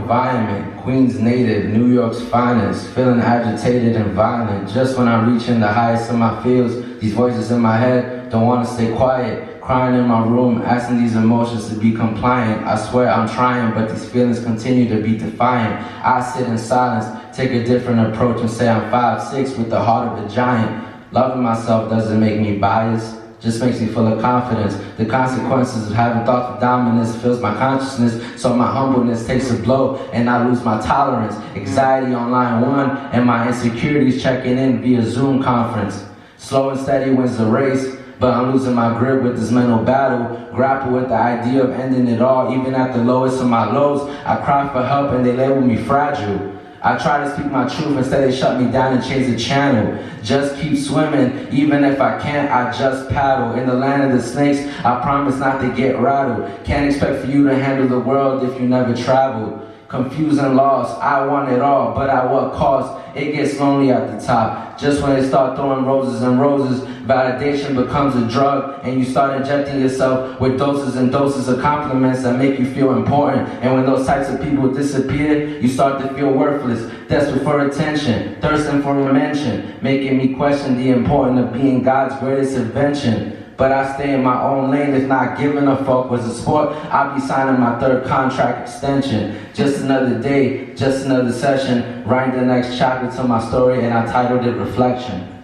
environment, Queens native, New York's finest, feeling agitated and violent. Just when I'm reaching the highest of my feels, these voices in my head don't want to stay quiet. Crying in my room, asking these emotions to be compliant. I swear I'm trying, but these feelings continue to be defiant. I sit in silence, take a different approach and say I'm 5'6" with the heart of a giant. Loving myself doesn't make me biased, just makes me full of confidence. The consequences of having thoughts of dominance fills my consciousness, so my humbleness takes a blow and I lose my tolerance. Anxiety on line one and my insecurities checking in via Zoom conference. Slow and steady wins the race, but I'm losing my grip with this mental battle. Grapple with the idea of ending it all, even at the lowest of my lows. I cry for help and they label me fragile. I try to speak my truth, instead they shut me down and change the channel. Just keep swimming, even if I can't, I just paddle. In the land of the snakes, I promise not to get rattled. Can't expect for you to handle the world if you never traveled. Confused and lost, I want it all, but at what cost? It gets lonely at the top. Just when they start throwing roses and roses, validation becomes a drug, and you start injecting yourself with doses and doses of compliments that make you feel important. And when those types of people disappear, you start to feel worthless, desperate for attention, thirsting for mention, making me question the importance of being God's greatest invention. But I stay in my own lane. If not giving a fuck was a sport, I'll be signing my 3rd contract extension. Just another day, just another session, writing the next chapter to my story, and I titled it Reflection.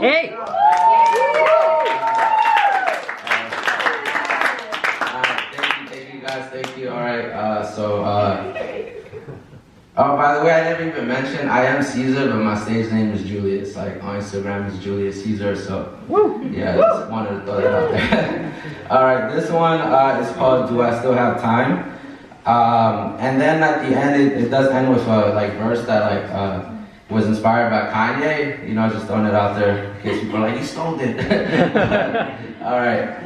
Hey! Thank you guys, thank you. Alright, oh, by the way, I never even mentioned I am Caesar, but my stage name is Julius. Like on Instagram is Julius Caesar, so yeah, just wanted to throw that out there. Alright, this one is called Do I Still Have Time? And then at the end, it does end with a verse that was inspired by Kanye. You know, just throwing it out there in case people are like, you stole it. Alright.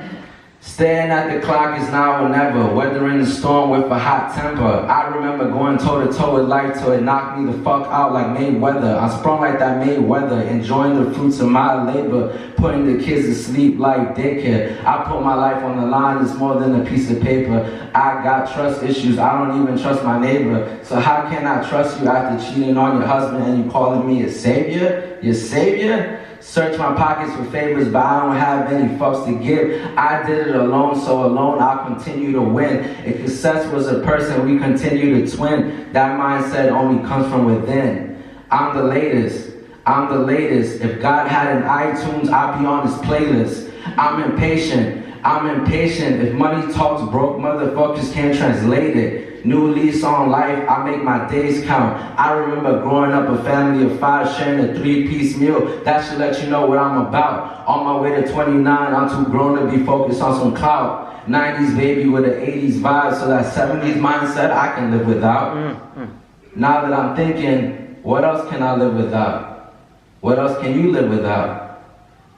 Staring at the clock is now or never, weathering the storm with a hot temper. I remember going toe to toe with life till it knocked me the fuck out like Mayweather. I sprung like that Mayweather, enjoying the fruits of my labor, putting the kids to sleep like daycare. I put my life on the line, it's more than a piece of paper. I got trust issues, I don't even trust my neighbor. So how can I trust you after cheating on your husband and you calling me a savior? Your savior? Search my pockets for favors, but I don't have any fucks to give. I did it alone, so alone I'll continue to win. If success was a person, we continue to twin. That mindset only comes from within. I'm the latest. I'm the latest. If God had an iTunes, I'd be on his playlist. I'm impatient. I'm impatient. If money talks broke, motherfuckers can't translate it. New lease on life, I make my days count. I remember growing up a family of 5 sharing a 3-piece meal. That should let you know what I'm about. On my way to 29, I'm too grown to be focused on some clout. 90s baby with an 80s vibe, so that 70s mindset I can live without. Now that I'm thinking, what else can I live without? What else can you live without?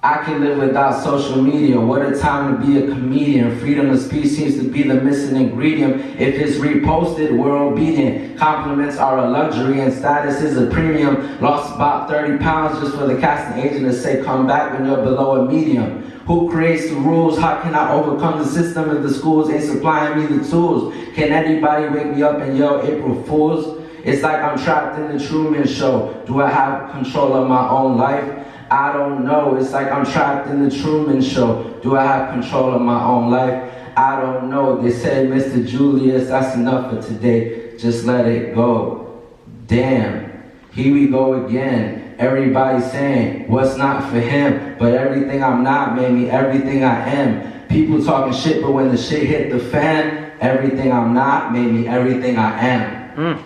I can live without social media. What a time to be a comedian. Freedom of speech seems to be the missing ingredient. If it's reposted, we're obedient. Compliments are a luxury and status is a premium. Lost about 30 pounds just for the casting agent to say come back when you're below a medium. Who creates the rules? How can I overcome the system if the schools ain't supplying me the tools? Can anybody wake me up and yell April Fools? It's like I'm trapped in the Truman Show. Do I have control of my own life? I don't know. It's like I'm trapped in the Truman Show. Do I have control of my own life? I don't know. They said, Mr. Julius, that's enough for today. Just let it go. Damn. Here we go again. Everybody saying what's not for him, but everything I'm not made me everything I am. People talking shit, but when the shit hit the fan, everything I'm not made me everything I am.